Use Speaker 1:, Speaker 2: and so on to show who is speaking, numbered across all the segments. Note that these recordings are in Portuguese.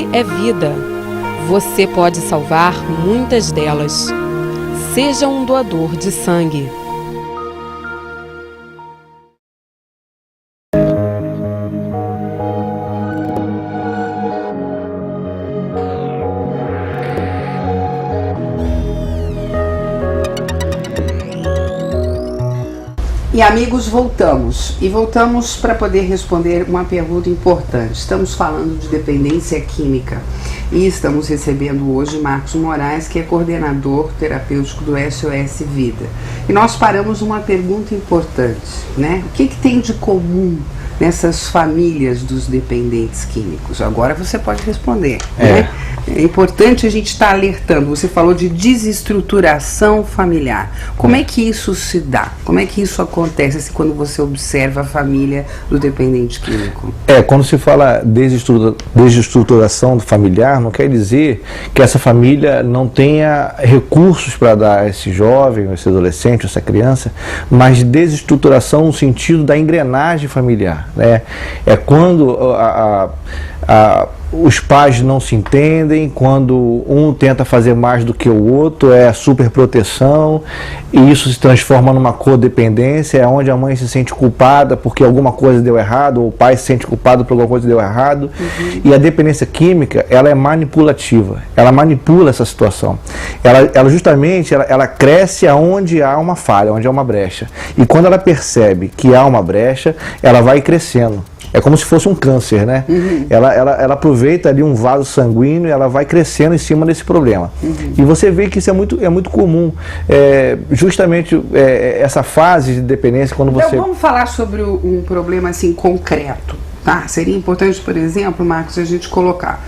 Speaker 1: Sangue é vida. Você pode salvar muitas delas. Seja um doador de sangue.
Speaker 2: E amigos, voltamos para poder responder uma pergunta importante. Estamos falando de dependência química e estamos recebendo hoje Marcos Moraes, que é coordenador terapêutico do SOS Vida. E nós paramos uma pergunta importante, né? O que tem de comum nessas famílias dos dependentes químicos? Agora você pode responder, né? É importante a gente estar alertando. Você falou de desestruturação familiar. Como é que isso se dá? Como é que isso acontece assim, quando você observa a família do dependente químico?
Speaker 3: Quando se fala desestruturação familiar, não quer dizer que essa família não tenha recursos para dar a esse jovem, esse adolescente, essa criança, mas desestruturação no sentido da engrenagem familiar, né? É quando os pais não se entendem, quando um tenta fazer mais do que o outro, é superproteção, e isso se transforma numa codependência, é onde a mãe se sente culpada porque alguma coisa deu errado, ou o pai se sente culpado por alguma coisa que deu errado. E a dependência química, ela é manipulativa, ela manipula essa situação. Ela justamente, ela cresce aonde há uma falha, onde há uma brecha. E quando ela percebe que há uma brecha, ela vai crescendo. É como se fosse um câncer, né? Ela aproveita ali um vaso sanguíneo e ela vai crescendo em cima desse problema. E você vê que isso é muito comum. Justamente essa fase de dependência, quando você...
Speaker 2: Então vamos falar sobre um problema assim concreto, tá? Seria importante, por exemplo, Marcos, a gente colocar...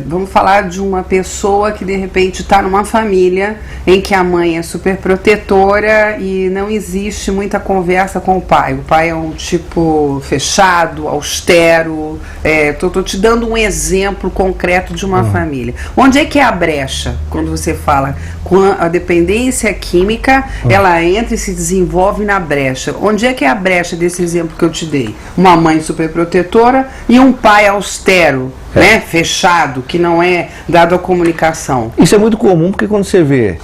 Speaker 2: vamos falar de uma pessoa que de repente está numa família em que a mãe é super protetora e não existe muita conversa com o pai. O pai é um tipo fechado, austero. Tô te dando um exemplo concreto de uma família. Onde é que é a brecha quando você fala com a dependência química, ela entra e se desenvolve na brecha? Onde é que é a brecha desse exemplo que eu te dei? Uma mãe super protetora e um pai austero, né, fechado, que não é dado à comunicação.
Speaker 3: Isso é muito comum porque quando você vê,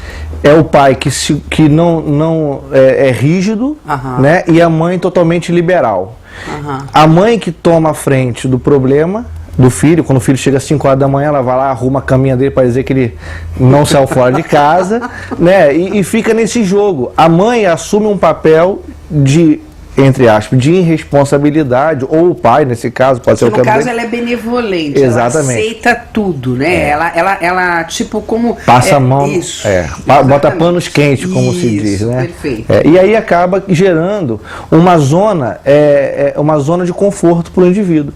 Speaker 3: é o pai que não é rígido, né, e a mãe totalmente liberal. A mãe que toma a frente do problema do filho, quando o filho chega às 5 horas da manhã, ela vai lá, arruma a caminha dele para dizer que ele não saiu fora de casa, né, e fica nesse jogo. A mãe assume um papel de, entre aspas, de irresponsabilidade, ou o pai, nesse caso, pode ser o que
Speaker 2: no caso ela é benevolente. Exatamente. Ela aceita tudo, né? Ela tipo como...
Speaker 3: Passa a mão, bota panos quentes, como se diz, né?
Speaker 2: Perfeito.
Speaker 3: E aí acaba gerando uma zona de conforto para o indivíduo.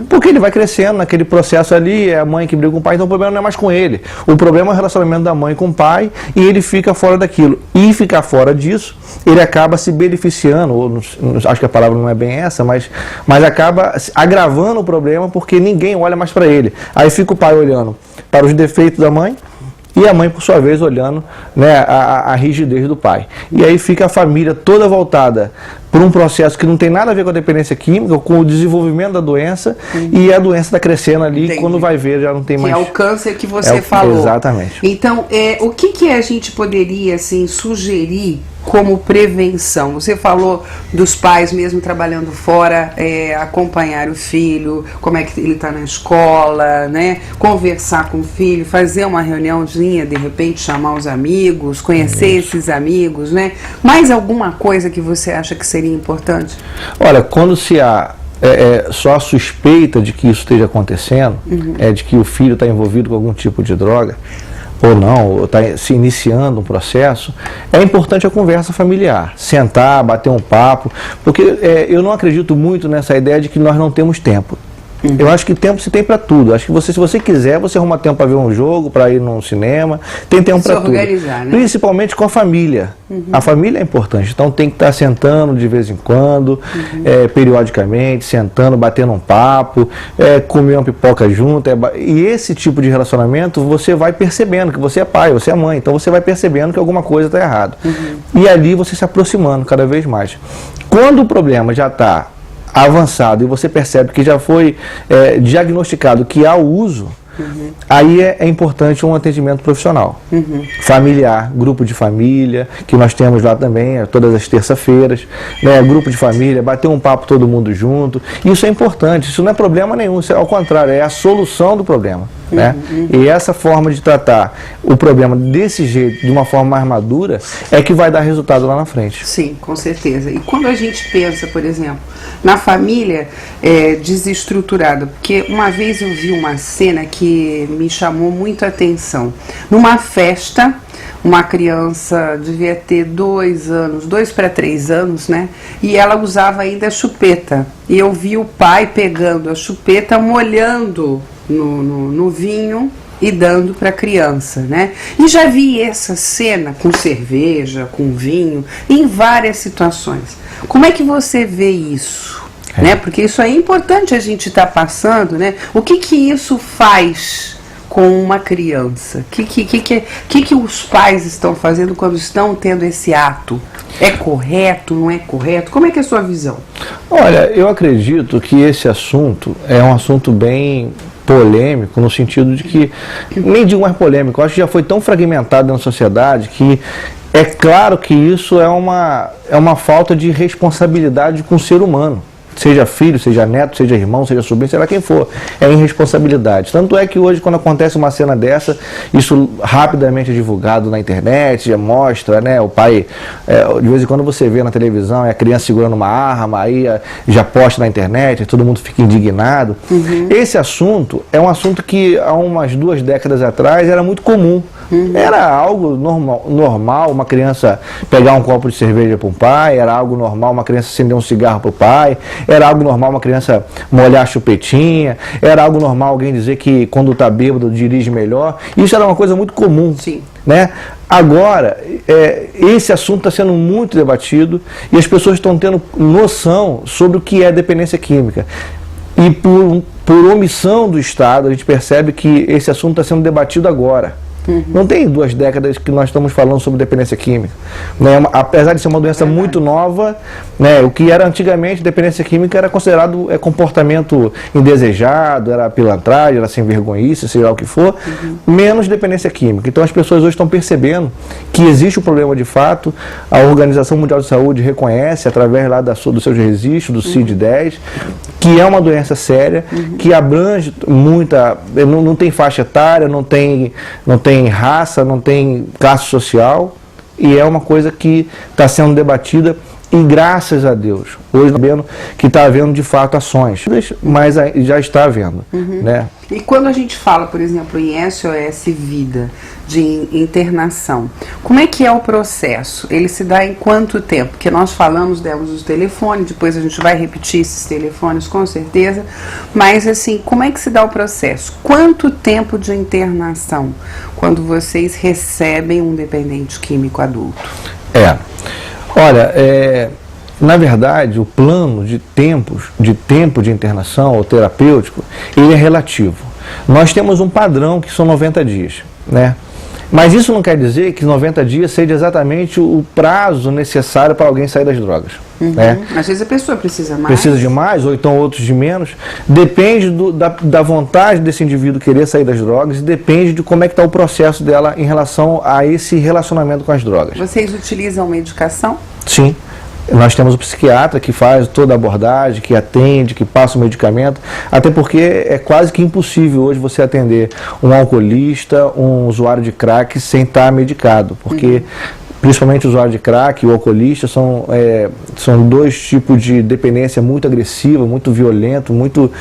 Speaker 3: Porque ele vai crescendo naquele processo ali, é a mãe que briga com o pai, então o problema não é mais com ele. O problema é o relacionamento da mãe com o pai, e ele fica fora daquilo. E ficar fora disso, ele acaba se beneficiando, ou acho que a palavra não é bem essa, mas acaba agravando o problema porque ninguém olha mais para ele. Aí fica o pai olhando para os defeitos da mãe e a mãe, por sua vez, olhando, né, a rigidez do pai. E aí fica a família toda voltada por um processo que não tem nada a ver com a dependência química, com o desenvolvimento da doença, e a doença está crescendo ali. Entendi. Quando vai ver já não tem mais...
Speaker 2: Que é o câncer que você falou.
Speaker 3: Exatamente.
Speaker 2: Então, o que a gente poderia assim, sugerir como prevenção? Você falou dos pais mesmo trabalhando fora, acompanhar o filho, como é que ele está na escola, né? Conversar com o filho, fazer uma reuniãozinha, de repente chamar os amigos, conhecer esses amigos, né? Mais alguma coisa que você acha que seria importante?
Speaker 3: Olha, quando se há só a suspeita de que isso esteja acontecendo, de que o filho está envolvido com algum tipo de droga, ou não, ou está se iniciando um processo, é importante a conversa familiar, sentar, bater um papo, porque eu não acredito muito nessa ideia de que nós não temos tempo. Eu acho que tempo se tem para tudo. Acho que se você quiser, você arruma tempo para ver um jogo, para ir num cinema, tem tempo para tudo.
Speaker 2: Né?
Speaker 3: Principalmente com a família. A família é importante, então tem que estar sentando de vez em quando, periodicamente, sentando, batendo um papo, comer uma pipoca junto. E esse tipo de relacionamento você vai percebendo que você é pai, você é mãe, então você vai percebendo que alguma coisa está errada. E ali você se aproximando cada vez mais. Quando o problema já está avançado e você percebe que já foi diagnosticado que há o uso, aí é importante um atendimento profissional, familiar, grupo de família, que nós temos lá também, todas as terças-feiras, né, grupo de família, bater um papo todo mundo junto, isso é importante, isso não é problema nenhum, isso é, ao contrário, é a solução do problema. Né? E essa forma de tratar o problema desse jeito, de uma forma mais madura, é que vai dar resultado lá na frente.
Speaker 2: Sim, com certeza. E quando a gente pensa, por exemplo, na família desestruturada, porque uma vez eu vi uma cena que me chamou muito a atenção. Numa festa, uma criança devia ter 2 para 3 anos, né? E ela usava ainda a chupeta. E eu vi o pai pegando a chupeta, molhando no vinho e dando para a criança, né? E já vi essa cena com cerveja, com vinho, em várias situações. Como é que você vê isso? Né? Porque isso é importante a gente estar passando, né? O que isso faz com uma criança? O que os pais estão fazendo quando estão tendo esse ato? É correto, não é correto? Como é que é a sua visão?
Speaker 3: Olha, eu acredito que esse assunto é um assunto bem polêmico, no sentido de que, nem digo mais polêmico, eu acho que já foi tão fragmentado na sociedade que é claro que isso é uma falta de responsabilidade com o ser humano. Seja filho, seja neto, seja irmão, seja sobrinho, seja quem for, é irresponsabilidade. Tanto é que hoje, quando acontece uma cena dessa, isso rapidamente é divulgado na internet, já mostra, né, o pai, de vez em quando você vê na televisão, a criança segurando uma arma, aí já posta na internet, todo mundo fica indignado. Esse assunto é um assunto que há umas 2 décadas atrás era muito comum. Era algo normal uma criança pegar um copo de cerveja para um pai, era algo normal uma criança acender um cigarro para o pai, era algo normal uma criança molhar a chupetinha, era algo normal alguém dizer que quando está bêbado dirige melhor. Isso era uma coisa muito comum.
Speaker 2: Sim.
Speaker 3: Né? Agora, esse assunto está sendo muito debatido e as pessoas estão tendo noção sobre o que é dependência química. E por omissão do Estado, a gente percebe que esse assunto está sendo debatido agora. Não tem 2 décadas que nós estamos falando sobre dependência química. Né? Apesar de ser uma doença muito nova, né? O que era antigamente dependência química era considerado comportamento indesejado, era pilantragem, era sem vergonhice, seja lá o que for, menos dependência química. Então as pessoas hoje estão percebendo que existe um problema de fato, a Organização Mundial de Saúde reconhece, através lá dos seus registros, do CID-10, que é uma doença séria, que abrange muita, não tem faixa etária, não tem raça, não tem classe social, e é uma coisa que está sendo debatida e graças a Deus, hoje sabendo que está havendo de fato ações, mas já está havendo. Né?
Speaker 2: E quando a gente fala, por exemplo, em SOS Vida, de internação, como é que é o processo? Ele se dá em quanto tempo? Porque nós demos os telefones, depois a gente vai repetir esses telefones com certeza, mas assim, como é que se dá o processo? Quanto tempo de internação quando vocês recebem um dependente químico adulto?
Speaker 3: Olha, na verdade, o plano de tempo de internação ou terapêutico, ele é relativo. Nós temos um padrão que são 90 dias, né? Mas isso não quer dizer que 90 dias seja exatamente o prazo necessário para alguém sair das drogas. Né?
Speaker 2: Às vezes a pessoa precisa mais.
Speaker 3: Precisa de mais, ou então outros de menos. Depende da vontade desse indivíduo querer sair das drogas e depende de como é que está o processo dela em relação a esse relacionamento com as drogas.
Speaker 2: Vocês utilizam medicação?
Speaker 3: Sim. Nós temos o psiquiatra que faz toda a abordagem, que atende, que passa o medicamento, até porque é quase que impossível hoje você atender um alcoolista, um usuário de crack sem estar medicado, porque principalmente o usuário de crack e o alcoolista são 2 tipos de dependência muito agressiva, muito violento, muito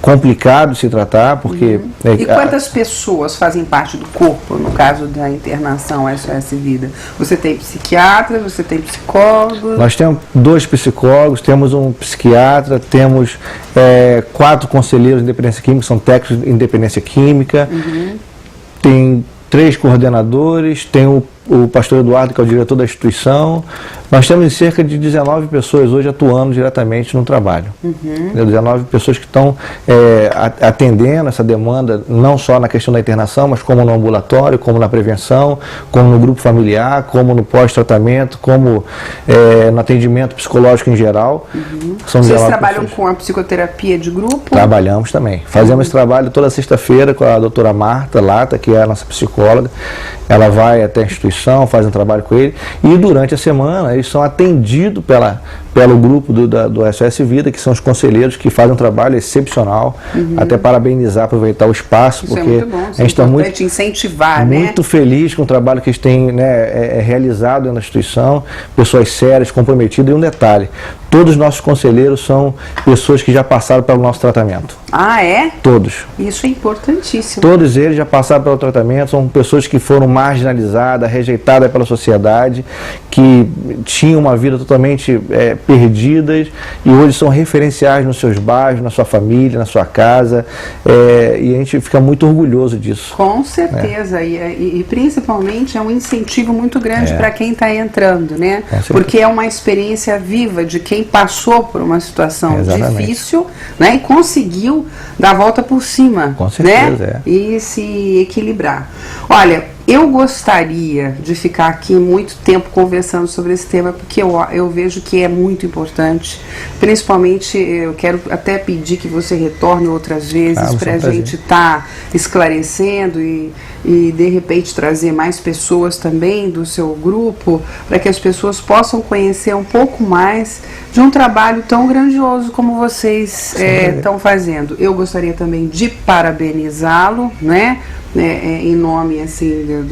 Speaker 3: complicado de se tratar, porque...
Speaker 2: E quantas pessoas fazem parte do corpo, no caso da internação SOS Vida? Você tem psiquiatra, você tem psicólogo?
Speaker 3: Nós temos 2 psicólogos, temos um psiquiatra, temos 4 conselheiros em dependência química, são técnicos em dependência química, tem 3 coordenadores, tem o o pastor Eduardo, que é o diretor da instituição. Nós temos cerca de 19 pessoas hoje atuando diretamente no trabalho. 19 pessoas que estão atendendo essa demanda, não só na questão da internação, mas como no ambulatório, como na prevenção, como no grupo familiar, como no pós-tratamento, como no atendimento psicológico em geral. São
Speaker 2: Vocês trabalham com a psicoterapia de grupo?
Speaker 3: Trabalhamos também. Fazemos esse trabalho toda sexta-feira com a doutora Marta Lata, que é a nossa psicóloga. Ela vai até a instituição, faz um trabalho com ele, e durante a semana eles são atendidos pelo grupo do SOS Vida, que são os conselheiros que fazem um trabalho excepcional. Até parabenizar, aproveitar o espaço,
Speaker 2: isso
Speaker 3: porque
Speaker 2: é muito bom,
Speaker 3: a gente está muito
Speaker 2: incentivar,
Speaker 3: muito feliz com o trabalho que eles têm, né, realizado na instituição, pessoas sérias, comprometidas. E um detalhe, todos os nossos conselheiros são pessoas que já passaram pelo nosso tratamento.
Speaker 2: Ah, é?
Speaker 3: Todos.
Speaker 2: Isso é importantíssimo.
Speaker 3: Todos eles já passaram pelo tratamento, são pessoas que foram marginalizadas, rejeitadas pela sociedade, que tinham uma vida totalmente perdidas e hoje são referenciais nos seus bairros, na sua família, na sua casa, e a gente fica muito orgulhoso disso.
Speaker 2: Com certeza, e principalmente é um incentivo muito grande para quem está entrando, né? Porque é uma experiência viva de quem passou por uma situação difícil, né? E conseguiu dar a volta por cima,
Speaker 3: com certeza,
Speaker 2: né? E se equilibrar. Olha, eu gostaria de ficar aqui muito tempo conversando sobre esse tema, porque eu vejo que é muito importante. Principalmente, eu quero até pedir que você retorne outras vezes para a gente estar esclarecendo e de repente trazer mais pessoas também do seu grupo, para que as pessoas possam conhecer um pouco mais de um trabalho tão grandioso como vocês estão fazendo. Eu gostaria também de parabenizá-lo, né? Em nome assim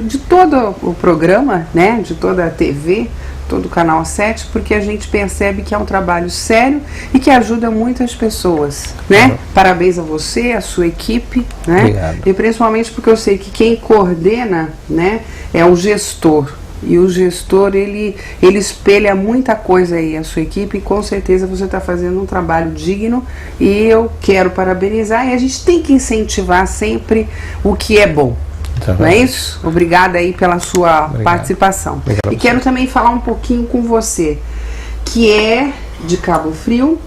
Speaker 2: de todo o programa, né, de toda a TV, todo o Canal 7, porque a gente percebe que é um trabalho sério e que ajuda muitas pessoas, né? Parabéns a você, a sua equipe, né?
Speaker 3: Obrigado.
Speaker 2: E principalmente porque eu sei que quem coordena, né, é o gestor. E o gestor, ele espelha muita coisa aí, a sua equipe, e com certeza você está fazendo um trabalho digno, e eu quero parabenizar, e a gente tem que incentivar sempre o que é bom. Não é isso? Obrigada aí pela sua participação.
Speaker 3: Obrigado.
Speaker 2: E quero também falar um pouquinho com você, que é de Cabo Frio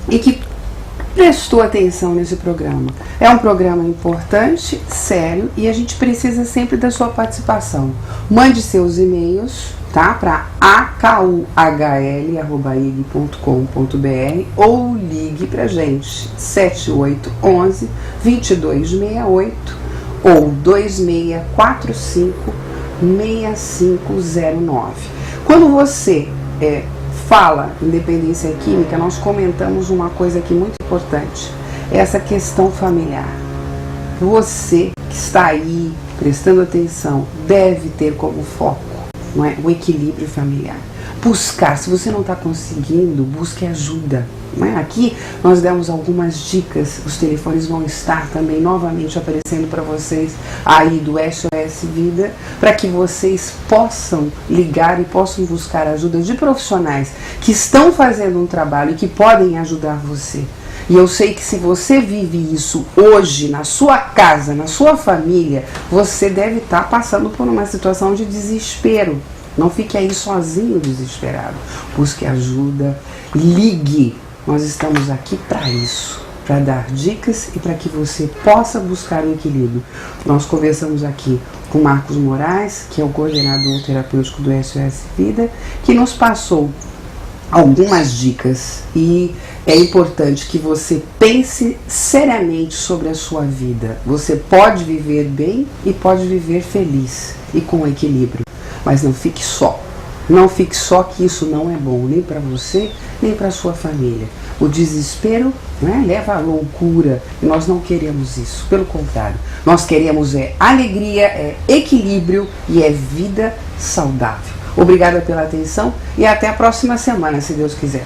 Speaker 2: e que prestou atenção nesse programa. É um programa importante, sério, e a gente precisa sempre da sua participação. Mande seus e-mails, tá? Para akuhl@ig.com.br ou ligue pra gente 7811 2268 ou 2645 6509. Quando você fala em dependência química, nós comentamos uma coisa aqui muito importante, essa questão familiar. Você que está aí prestando atenção deve ter como foco, não é, o equilíbrio familiar. Buscar, se você não está conseguindo, busque ajuda. Não é? Aqui nós demos algumas dicas, os telefones vão estar também novamente aparecendo para vocês aí do SOS Vida, para que vocês possam ligar e possam buscar ajuda de profissionais que estão fazendo um trabalho e que podem ajudar você. E eu sei que se você vive isso hoje na sua casa, na sua família, você deve estar passando por uma situação de desespero. Não fique aí sozinho desesperado. Busque ajuda, ligue. Nós estamos aqui para isso, para dar dicas e para que você possa buscar o equilíbrio. Nós conversamos aqui com Marcos Moraes, que é o coordenador terapêutico do SOS Vida, que nos passou algumas dicas, e é importante que você pense seriamente sobre a sua vida. Você pode viver bem e pode viver feliz e com equilíbrio, mas não fique só. Não fique só, que isso não é bom nem para você, nem para sua família. O desespero, né, leva à loucura, e nós não queremos isso. Pelo contrário, nós queremos alegria, equilíbrio e vida saudável. Obrigada pela atenção e até a próxima semana, se Deus quiser.